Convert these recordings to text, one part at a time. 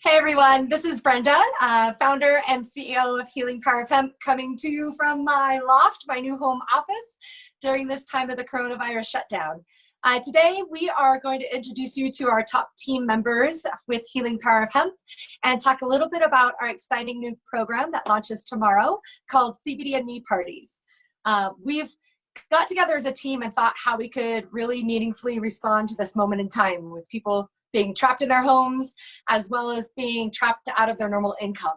Hey everyone, this is Brenda, founder and CEO of Healing Power of Hemp, coming to you from my loft, my new home office, during this time of the coronavirus shutdown. Today we are going to introduce you to our top team members with Healing Power of Hemp and talk a little bit about our exciting new program that launches tomorrow called CBD and Me Parties. We've got together as a team and thought how we could really meaningfully respond to this moment in time with people being trapped in their homes, as well as being trapped out of their normal income.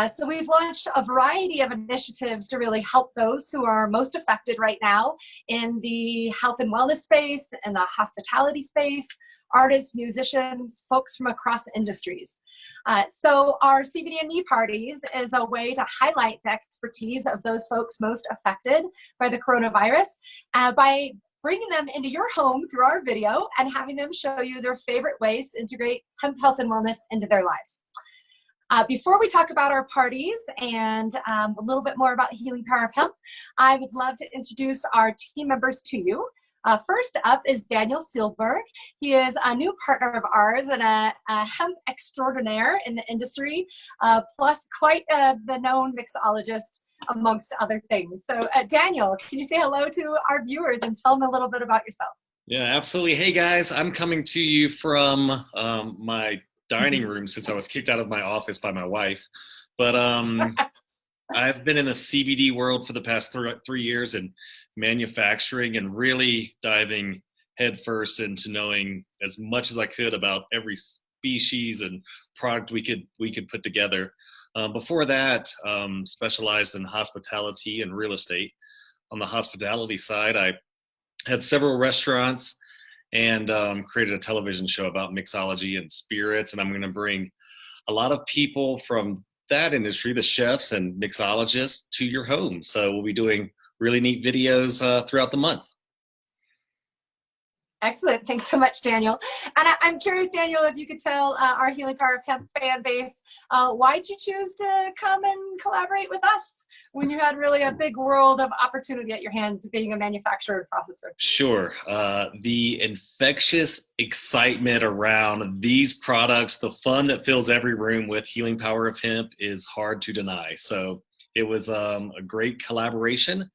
So we've launched a variety of initiatives to really help those who are most affected right now in the health and wellness space, in the hospitality space, artists, musicians, folks from across industries. So our CBD and Me Parties is a way to highlight the expertise of those folks most affected by the coronavirus by bringing them into your home through our video and having them show you their favorite ways to integrate hemp health and wellness into their lives. Before we talk about our parties and a little bit more about Healing Power of Hemp, I would love to introduce our team members to you. First up is Daniel Silberg. He is a new partner of ours and a hemp extraordinaire in the industry, plus quite the known mixologist, amongst other things. So Daniel, can you say hello to our viewers and tell them a little bit about yourself? Yeah, absolutely. Hey guys, I'm coming to you from my dining room since I was kicked out of my office by my wife. But I've been in the CBD world for the past 3 years in manufacturing and really diving headfirst into knowing as much as I could about every species and product we could put together. Before that, specialized in hospitality and real estate. On the hospitality side, I had several restaurants and created a television show about mixology and spirits. And I'm going to bring a lot of people from that industry, the chefs and mixologists, to your home. So we'll be doing really neat videos throughout the month. Excellent. Thanks so much, Daniel. And I'm curious, Daniel, if you could tell our Healing Power of Hemp fan base, why'd you choose to come and collaborate with us when you had really a big world of opportunity at your hands being a manufacturer and processor? Sure. The infectious excitement around these products, the fun that fills every room with Healing Power of Hemp is hard to deny. So it was a great collaboration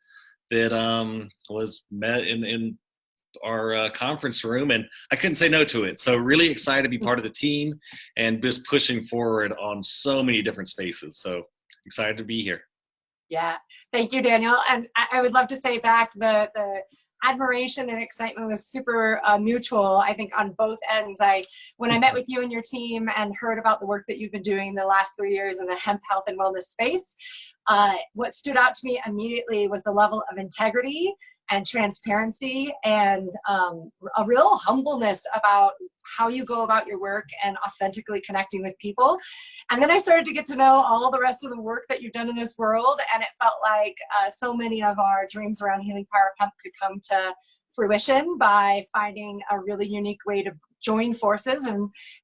that was met in our conference room, and I couldn't say no to it. So really excited to be part of the team and just pushing forward on so many different spaces. So excited to be here. Yeah, thank you, Daniel. And I would love to say back, the admiration and excitement was super mutual, I think, on both ends. When I met with you and your team and heard about the work that you've been doing the last 3 years in the hemp health and wellness space, what stood out to me immediately was the level of integrity and transparency and a real humbleness about how you go about your work and authentically connecting with people. And then I started to get to know all the rest of the work that you've done in this world, and it felt like so many of our dreams around Healing Power of Hemp could come to fruition by finding a really unique way to join forces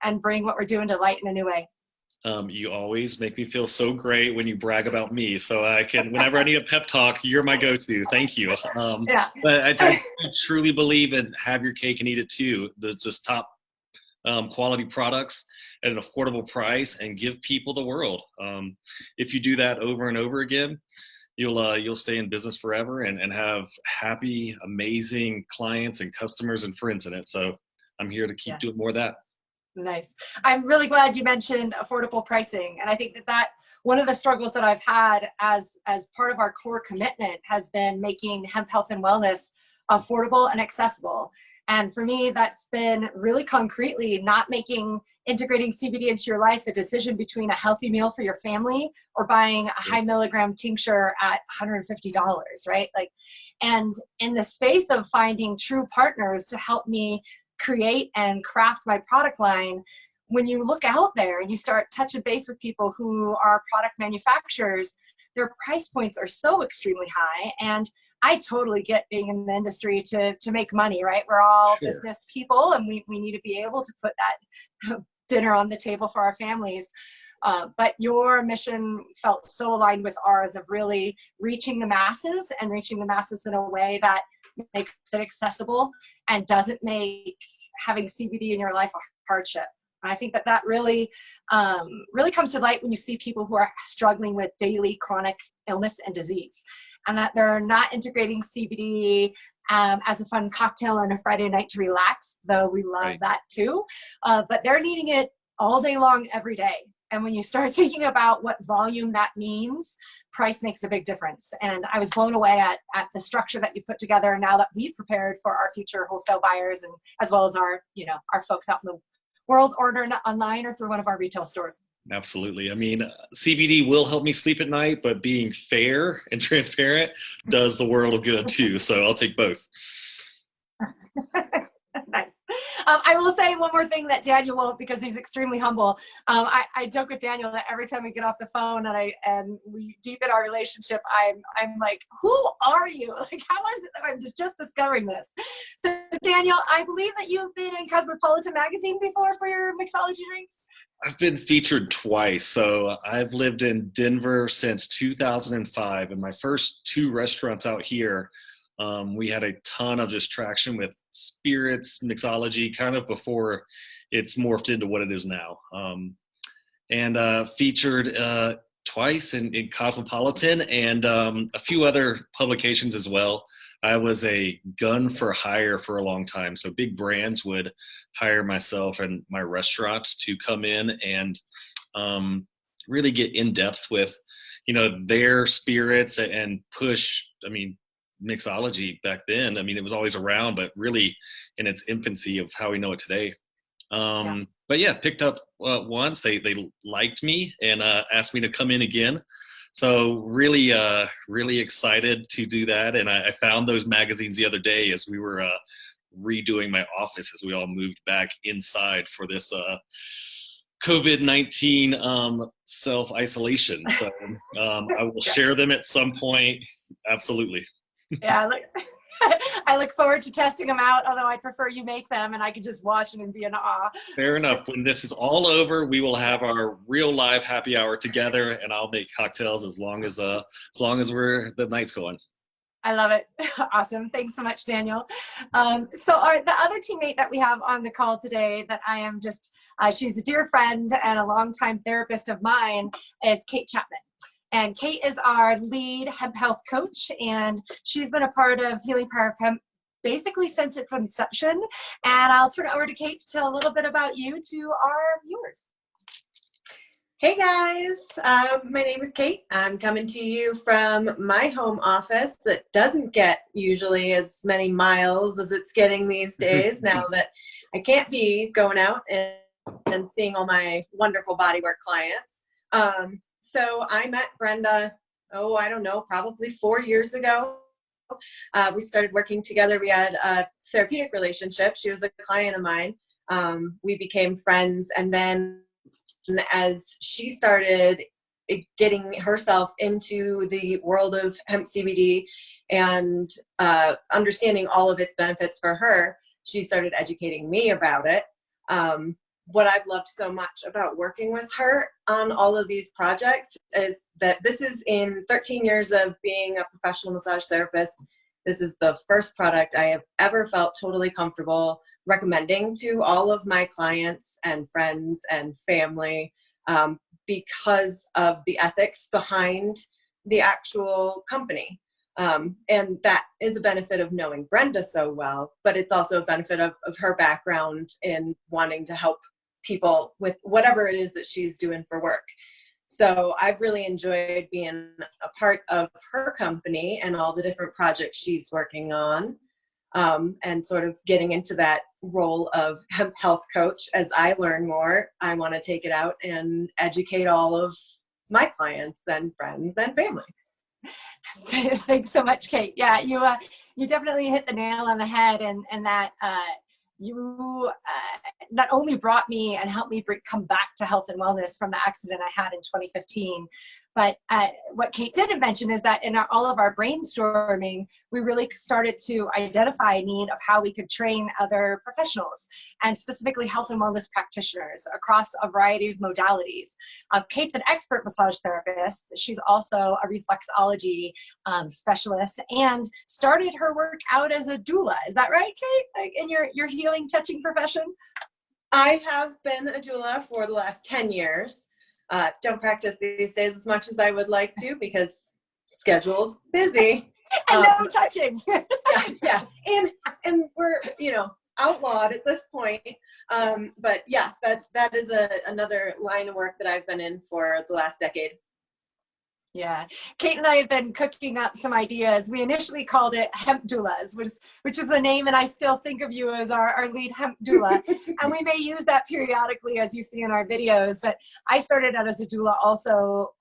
and bring what we're doing to light in a new way. You always make me feel so great when you brag about me. So I can, whenever I need a pep talk, you're my go-to. Thank you. Yeah. But I truly believe in have your cake and eat it too. The just top quality products at an affordable price and give people the world. If you do that over and over again, you'll stay in business forever and have happy, amazing clients and customers and friends in it. So I'm here to keep doing more of that. Nice. I'm really glad you mentioned affordable pricing. And I think that one of the struggles that I've had as part of our core commitment has been making hemp health and wellness affordable and accessible. And for me, that's been really concretely not making integrating CBD into your life a decision between a healthy meal for your family or buying a high milligram tincture at $150, right? And in the space of finding true partners to help me create and craft my product line, when you look out there and you start touching base with people who are product manufacturers, their price points are so extremely high. And I totally get being in the industry to make money, right? We're all business people and we need to be able to put that dinner on the table for our families. But your mission felt so aligned with ours of really reaching the masses and reaching the masses in a way that makes it accessible and doesn't make having CBD in your life a hardship. And I think that that really, really comes to light when you see people who are struggling with daily chronic illness and disease, and that they're not integrating CBD as a fun cocktail on a Friday night to relax, though we love that too. But they're needing it all day long, every day. And when you start thinking about what volume that means, price makes a big difference. And I was blown away at the structure that you've put together, and now that we've prepared for our future wholesale buyers, and as well as our, our folks out in the world ordering online or through one of our retail stores. Absolutely. I mean, CBD will help me sleep at night, but being fair and transparent does the world of good too. So I'll take both. Nice. I will say one more thing that Daniel won't, because he's extremely humble. I joke with Daniel that every time we get off the phone and we deepen our relationship, I'm like, who are you? Like, how is it that I'm just discovering this? So Daniel, I believe that you've been in Cosmopolitan magazine before for your mixology drinks. I've been featured twice. So I've lived in Denver since 2005, and my first 2 restaurants out here, we had a ton of just traction with spirits, mixology, kind of before it's morphed into what it is now. And featured twice in Cosmopolitan and a few other publications as well. I was a gun for hire for a long time. So big brands would hire myself and my restaurant to come in and really get in depth with, their spirits and push, mixology back then. It was always around, but really in its infancy of how we know it today. But yeah, picked up once. They liked me and asked me to come in again. So really, really excited to do that. And I found those magazines the other day as we were redoing my office as we all moved back inside for this COVID-19 self-isolation. So I will share them at some point. Absolutely. Yeah, I look forward to testing them out, although I prefer you make them and I can just watch them and be in awe. Fair enough. When this is all over, we will have our real live happy hour together, and I'll make cocktails as long as the night's going. I love it. Awesome. Thanks so much, Daniel. So the other teammate that we have on the call today that I am just, she's a dear friend and a longtime therapist of mine, is Kate Chapman. And Kate is our lead hemp health coach, and she's been a part of Healing Power of Hemp basically since its inception. And I'll turn it over to Kate to tell a little bit about you to our viewers. Hey guys, my name is Kate. I'm coming to you from my home office that doesn't get usually as many miles as it's getting these days now that I can't be going out and seeing all my wonderful bodywork clients. So I met Brenda, I don't know, probably 4 years ago. We started working together. We had a therapeutic relationship. She was a client of mine. We became friends, and then as she started getting herself into the world of hemp CBD and understanding all of its benefits for her, she started educating me about it. What I've loved so much about working with her on all of these projects is that this is in 13 years of being a professional massage therapist. This is the first product I have ever felt totally comfortable recommending to all of my clients and friends and family because of the ethics behind the actual company. And that is a benefit of knowing Brenda so well, but it's also a benefit of her background in wanting to help people with whatever it is that she's doing for work. So I've really enjoyed being a part of her company and all the different projects she's working on, and sort of getting into that role of hemp health coach. As I learn more, I want to take it out and educate all of my clients and friends and family. Thanks so much, Kate. Yeah, you definitely hit the nail on the head, and that you not only brought me and helped me come back to health and wellness from the accident I had in 2015, but what Kate didn't mention is that in all of our brainstorming, we really started to identify a need of how we could train other professionals, and specifically health and wellness practitioners across a variety of modalities. Kate's an expert massage therapist. She's also a reflexology specialist, and started her work out as a doula. Is that right, Kate? Like in your healing, touching profession? I have been a doula for the last 10 years. Don't practice these days as much as I would like to because schedule's busy. And no touching. Yeah. And we're, outlawed at this point. But yes, that is another line of work that I've been in for the last decade. Yeah, Kate and I have been cooking up some ideas. We initially called it Hemp Doulas, which is the name, and I still think of you as our lead hemp doula. And we may use that periodically, as you see in our videos. But I started out as a doula also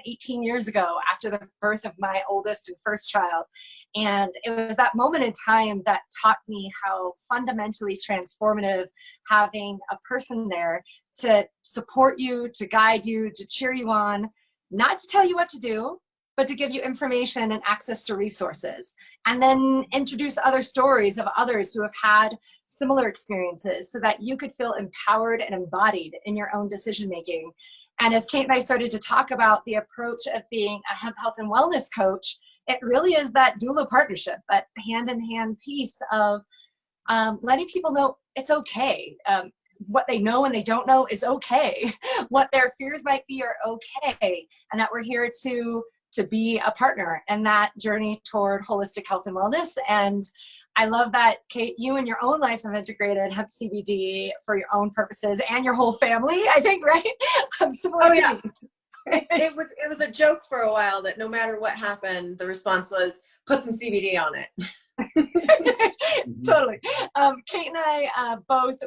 18 years ago after the birth of my oldest and first child. And it was that moment in time that taught me how fundamentally transformative having a person there to support you, to guide you, to cheer you on, not to tell you what to do, but to give you information and access to resources, and then introduce other stories of others who have had similar experiences so that you could feel empowered and embodied in your own decision making. And as Kate and I started to talk about the approach of being a hemp health and wellness coach, it really is that doula partnership, that hand-in-hand piece of letting people know it's okay. What they know and they don't know is okay. What their fears might be are okay. And that we're here to be a partner in that journey toward holistic health and wellness. And I love that, Kate, you in your own life have integrated hemp CBD for your own purposes and your whole family, I think, right? Oh, yeah. It was a joke for a while that no matter what happened, the response was, put some CBD on it. Totally. Kate and I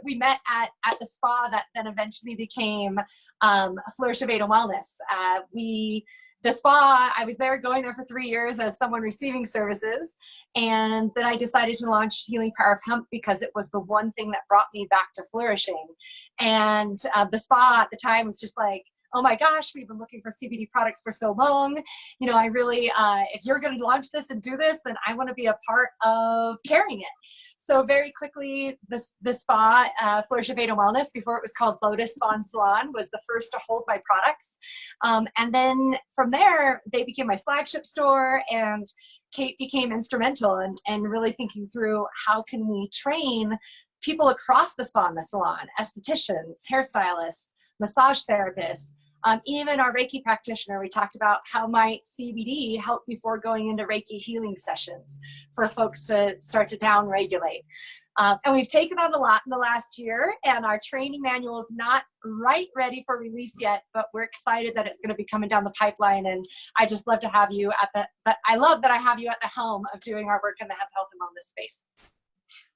we met at the spa that then eventually became Flourish of Ada Wellness. The spa, I was going there for 3 years as someone receiving services, and then I decided to launch Healing Power of Hemp because it was the one thing that brought me back to flourishing. And the spa at the time was just like, oh my gosh, we've been looking for CBD products for so long. I really, if you're going to launch this and do this, then I want to be a part of carrying it. So very quickly, the spa, Flourish of Ada Wellness, before it was called Lotus Spa and Salon, was the first to hold my products. And then from there, they became my flagship store, and Kate became instrumental in really thinking through how can we train people across the spa and the salon, estheticians, hairstylists, massage therapists, even our Reiki practitioner. We talked about how might CBD help before going into Reiki healing sessions for folks to start to down-regulate. And we've taken on a lot in the last year, and our training manual is not ready for release yet, but we're excited that it's going to be coming down the pipeline. And I just love to have you I love that I have you at the helm of doing our work in the hemp health and wellness space.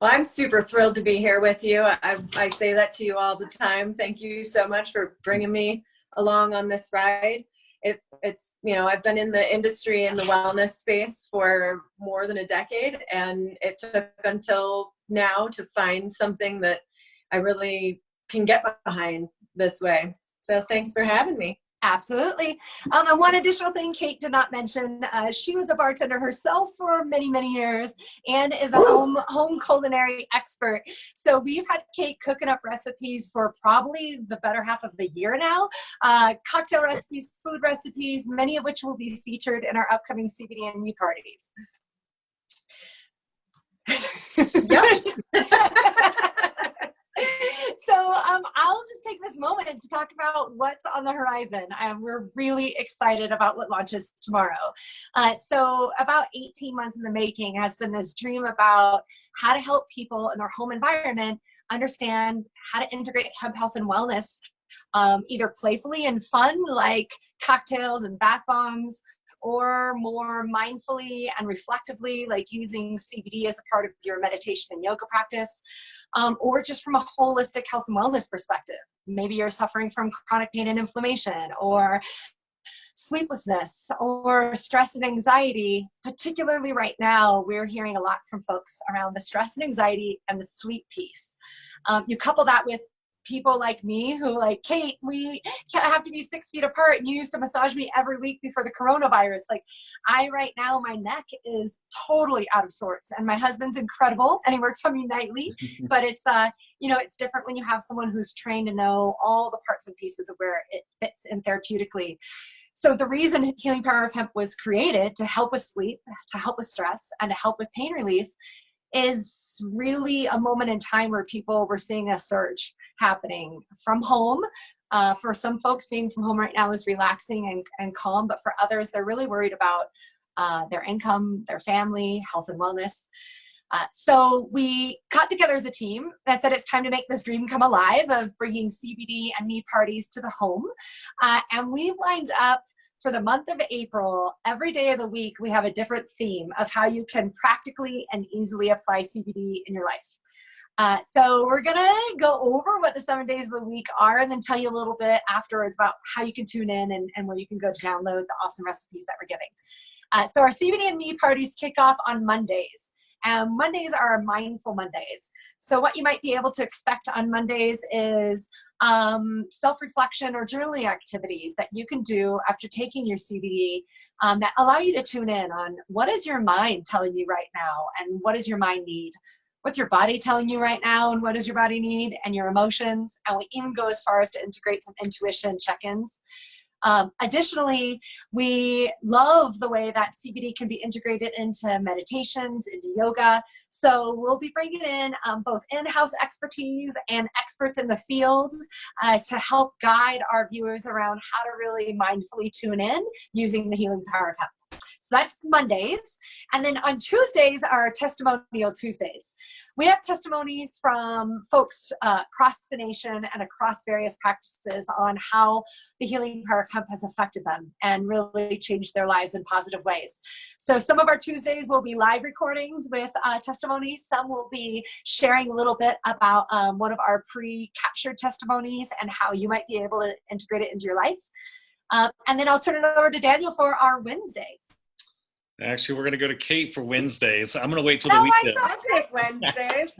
Well, I'm super thrilled to be here with you. I say that to you all the time. Thank you so much for bringing me along on this ride. It's I've been in the industry in the wellness space for more than a decade, and it took until now to find something that I really can get behind this way. So thanks for having me. Absolutely. And one additional thing Kate did not mention, she was a bartender herself for many, many years and is a home culinary expert. So we've had Kate cooking up recipes for probably the better half of the year now. Cocktail recipes, food recipes, many of which will be featured in our upcoming CBD and me parties. Yep. So I'll just take this moment to talk about what's on the horizon. We're really excited about what launches tomorrow. So about 18 months in the making has been this dream about how to help people in their home environment understand how to integrate hemp health and wellness, either playfully and fun, like cocktails and bath bombs, or more mindfully and reflectively, like using CBD as a part of your meditation and yoga practice, or just from a holistic health and wellness perspective. Maybe you're suffering from chronic pain and inflammation, or sleeplessness, or stress and anxiety. Particularly right now, we're hearing a lot from folks around the stress and anxiety and the sleep piece. You couple that with people like me who, like Kate, we have to be 6 feet apart, and you used to massage me every week before the coronavirus. Like, right now, my neck is totally out of sorts, and my husband's incredible and he works on me nightly, but it's it's different when you have someone who's trained to know all the parts and pieces of where it fits in therapeutically. So the reason Healing Power of Hemp was created to help with sleep, to help with stress, and to help with pain relief is really a moment in time where people were seeing a surge happening from home. For some folks, being from home right now is relaxing and calm, but for others, they're really worried about their income, their family, health and wellness. So we got together as a team that said it's time to make this dream come alive of bringing CBD and me parties to the home. And we lined up for the month of April. Every day of the week, we have a different theme of how you can practically and easily apply CBD in your life. So we're gonna go over what the 7 days of the week are and then tell you a little bit afterwards about how you can tune in and where you can go to download the awesome recipes that we're giving. So our CBD and me parties kick off on Mondays. Mondays are our mindful Mondays. So what you might be able to expect on Mondays is self-reflection or journaling activities that you can do after taking your CBD that allow you to tune in on what is your mind telling you right now and what does your mind need. What's your body telling you right now and what does your body need, and your emotions. And we even go as far as to integrate some intuition check-ins. Additionally, we love the way that CBD can be integrated into meditations, into yoga. So we'll be bringing in both in-house expertise and experts in the field to help guide our viewers around how to really mindfully tune in using the healing power of hemp. So that's Mondays. And then on Tuesdays are Testimonial Tuesdays. We have testimonies from folks across the nation and across various practices on how the healing power of hemp has affected them and really changed their lives in positive ways. So some of our Tuesdays will be live recordings with testimonies. Some will be sharing a little bit about one of our pre-captured testimonies and how you might be able to integrate it into your life. And then I'll turn it over to Daniel for our Wednesdays. Actually, we're going to go to Kate for Wednesdays. I'm going to wait till the weekend. I'll take Wednesdays.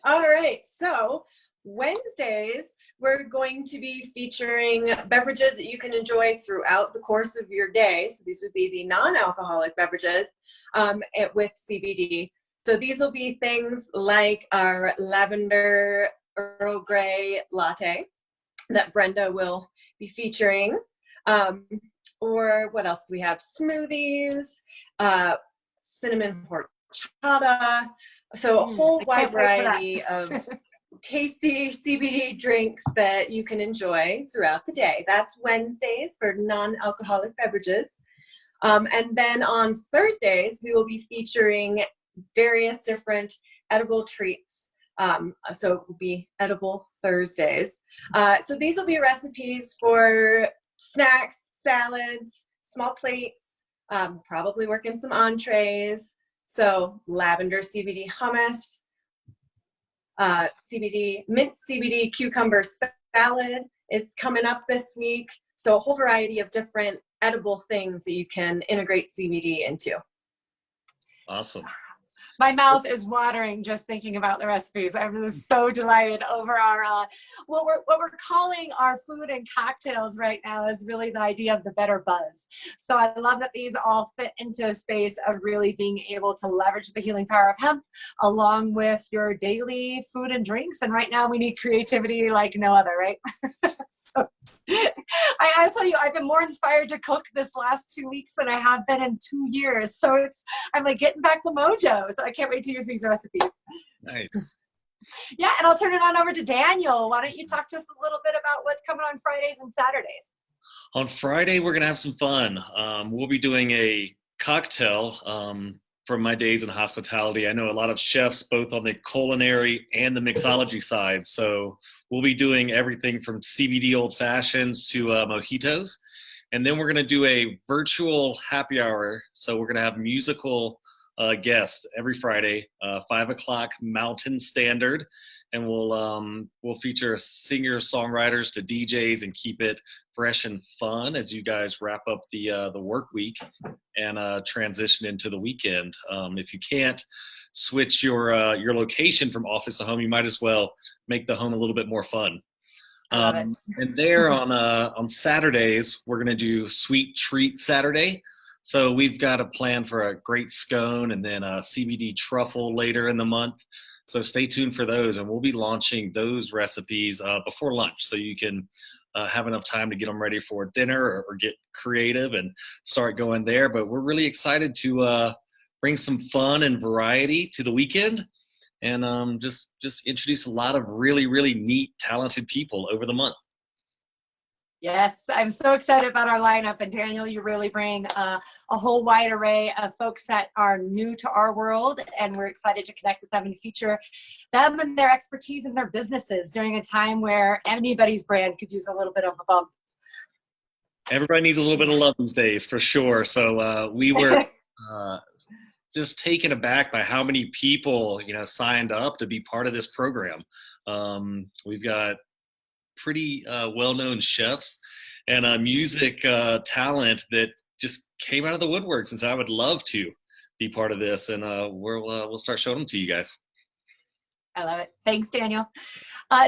All right. So Wednesdays, we're going to be featuring beverages that you can enjoy throughout the course of your day. So these would be the non-alcoholic beverages with CBD. So these will be things like our lavender Earl Grey latte that Brenda will be featuring. Or what else do we have? Smoothies, cinnamon horchata. So a whole wide variety of tasty CBD drinks that you can enjoy throughout the day. That's Wednesdays for non-alcoholic beverages. And then on Thursdays, we will be featuring various different edible treats. So it will be Edible Thursdays. So these will be recipes for snacks, salads, small plates, probably working some entrees. So lavender CBD hummus, mint CBD cucumber salad is coming up this week. So a whole variety of different edible things that you can integrate CBD into. Awesome. My mouth is watering just thinking about the recipes. I'm just so delighted over our what we're calling our food and cocktails right now is really the idea of the better buzz. So I love that these all fit into a space of really being able to leverage the healing power of hemp along with your daily food and drinks. And right now we need creativity like no other, right? So I tell you, I've been more inspired to cook this last 2 weeks than I have been in 2 years. So I'm like getting back the mojo. So I can't wait to use these recipes. Nice. Yeah, and I'll turn it on over to Daniel. Why don't you talk to us a little bit about what's coming on Fridays and Saturdays? On Friday, we're going to have some fun. We'll be doing a cocktail from my days in hospitality. I know a lot of chefs, both on the culinary and the mixology side. So we'll be doing everything from CBD old fashions to mojitos. And then we're going to do a virtual happy hour. So we're going to have musical guests every Friday, 5 o'clock Mountain Standard. And we'll feature singer-songwriters to DJs and keep it fresh and fun as you guys wrap up the work week and transition into the weekend. If you can't switch your location from office to home, you might as well make the home a little bit more fun. And there on Saturdays, we're going to do Sweet Treat Saturday. So we've got a plan for a great scone and then a CBD truffle later in the month. So stay tuned for those, and we'll be launching those recipes before lunch so you can have enough time to get them ready for dinner or get creative and start going there. But we're really excited to bring some fun and variety to the weekend, and just introduce a lot of really, really neat, talented people over the month. Yes, I'm so excited about our lineup. And Daniel, you really bring a whole wide array of folks that are new to our world, and we're excited to connect with them and feature them and their expertise in their businesses during a time where anybody's brand could use a little bit of a bump. Everybody needs a little bit of love these days, for sure. So we were just taken aback by how many people, signed up to be part of this program. We've got pretty well-known chefs and music talent that just came out of the woodworks, and so I would love to be part of this, and we'll start showing them to you guys. I love it. Thanks, Daniel.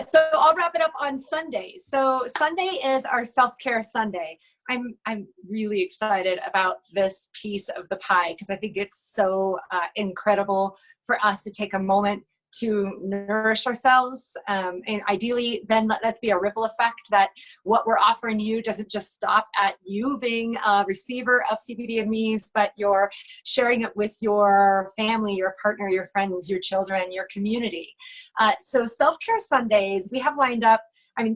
So I'll wrap it up on Sunday. So Sunday is our self-care Sunday. I'm really excited about this piece of the pie because I think it's so incredible for us to take a moment to nourish ourselves, and ideally then let that be a ripple effect, that what we're offering you doesn't just stop at you being a receiver of CBD and me's, but you're sharing it with your family, your partner, your friends, your children, your community. So Self-Care Sundays, we have lined up.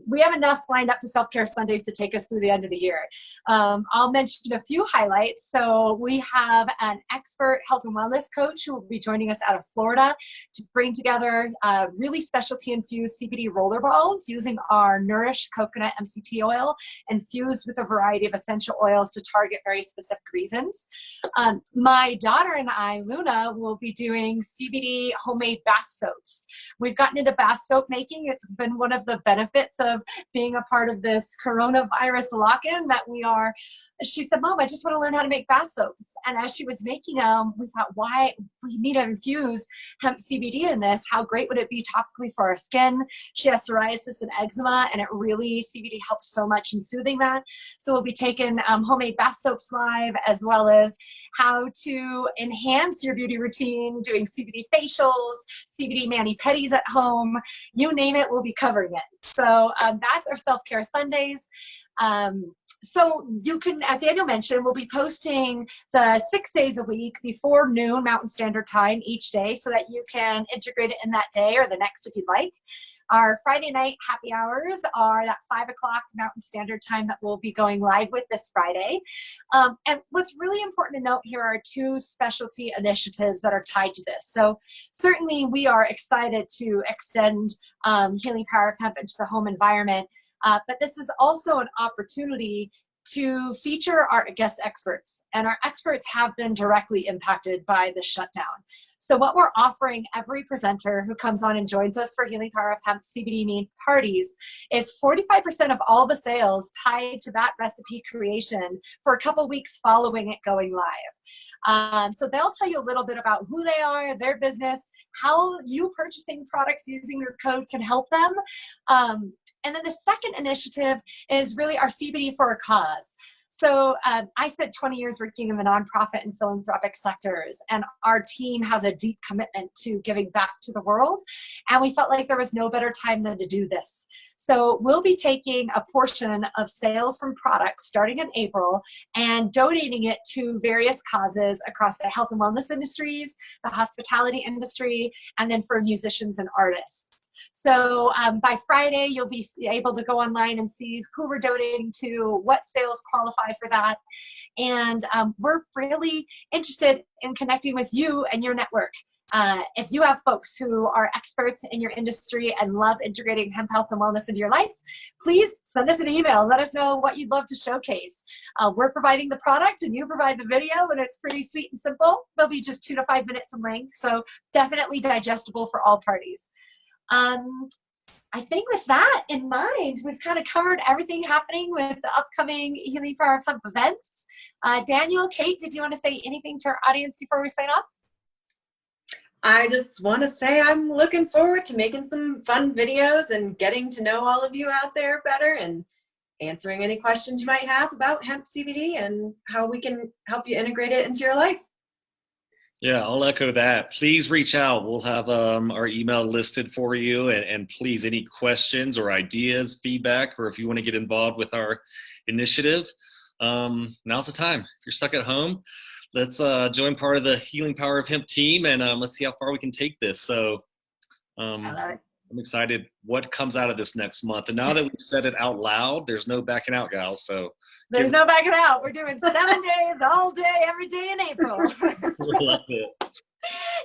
We have enough lined up for Self-Care Sundays to take us through the end of the year. I'll mention a few highlights. So we have an expert health and wellness coach who will be joining us out of Florida to bring together really specialty infused CBD roller balls using our Nourish coconut MCT oil infused with a variety of essential oils to target very specific reasons. My daughter and I, Luna, will be doing CBD homemade bath soaps. We've gotten into bath soap making. It's been one of the benefits of being a part of this coronavirus lock-in that she said, Mom, I just want to learn how to make bath soaps. And as she was making them, we thought, why we need to infuse hemp CBD in this? How great would it be topically for our skin? She has psoriasis and eczema, and CBD helps so much in soothing that. So we'll be taking homemade bath soaps live, as well as how to enhance your beauty routine, doing CBD facials, CBD mani-pedis at home, you name it, we'll be covering it. So that's our Self-Care Sundays. So you can, as Daniel mentioned, we'll be posting the 6 days a week before noon Mountain Standard Time each day so that you can integrate it in that day or the next if you'd like. Our Friday night happy hours are at 5 o'clock Mountain Standard Time that we'll be going live with this Friday. And what's really important to note here are two specialty initiatives that are tied to this. So certainly we are excited to extend Healing Power of Hemp into the home environment. But this is also an opportunity to feature our guest experts, and our experts have been directly impacted by the shutdown. So what we're offering every presenter who comes on and joins us for Healing Power of Hemp CBD Need parties is 45% of all the sales tied to that recipe creation for a couple weeks following it going live. So they'll tell you a little bit about who they are, their business, how you purchasing products using your code can help them. And then the second initiative is really our CBD for a cause. So I spent 20 years working in the nonprofit and philanthropic sectors, and our team has a deep commitment to giving back to the world, and we felt like there was no better time than to do this. So we'll be taking a portion of sales from products starting in April and donating it to various causes across the health and wellness industries, the hospitality industry, and then for musicians and artists. So by Friday, you'll be able to go online and see who we're donating to, what sales qualify for that. And we're really interested in connecting with you and your network. If you have folks who are experts in your industry and love integrating hemp health and wellness into your life, please send us an email. Let us know what you'd love to showcase. We're providing the product and you provide the video, and it's pretty sweet and simple. They'll be just 2 to 5 minutes in length, so definitely digestible for all parties. I think with that in mind, we've kind of covered everything happening with the upcoming Healing Power of Hemp events. Daniel, Kate, did you want to say anything to our audience before we sign off? I just want to say I'm looking forward to making some fun videos and getting to know all of you out there better and answering any questions you might have about hemp CBD and how we can help you integrate it into your life. Yeah, I'll echo that. Please reach out. We'll have our email listed for you. And please, any questions or ideas, feedback, or if you want to get involved with our initiative, now's the time. If you're stuck at home, let's join part of the Healing Power of Hemp team, and let's see how far we can take this. So I love it. I'm excited what comes out of this next month. And now that we've said it out loud, there's no backing out, gals. So there's no backing out. We're doing 7 days, all day, every day in April. Love it.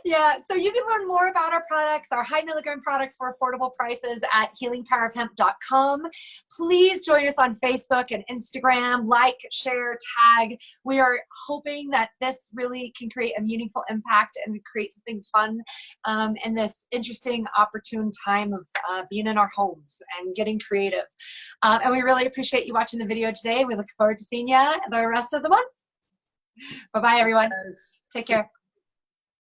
Yeah, so you can learn more about our products, our high milligram products for affordable prices at healingpowerofhemp.com. Please join us on Facebook and Instagram, like, share, tag. We are hoping that this really can create a meaningful impact and create something fun in this interesting, opportune time of being in our homes and getting creative. And we really appreciate you watching the video today. We look forward to seeing you the rest of the month. Bye-bye, everyone. Take care.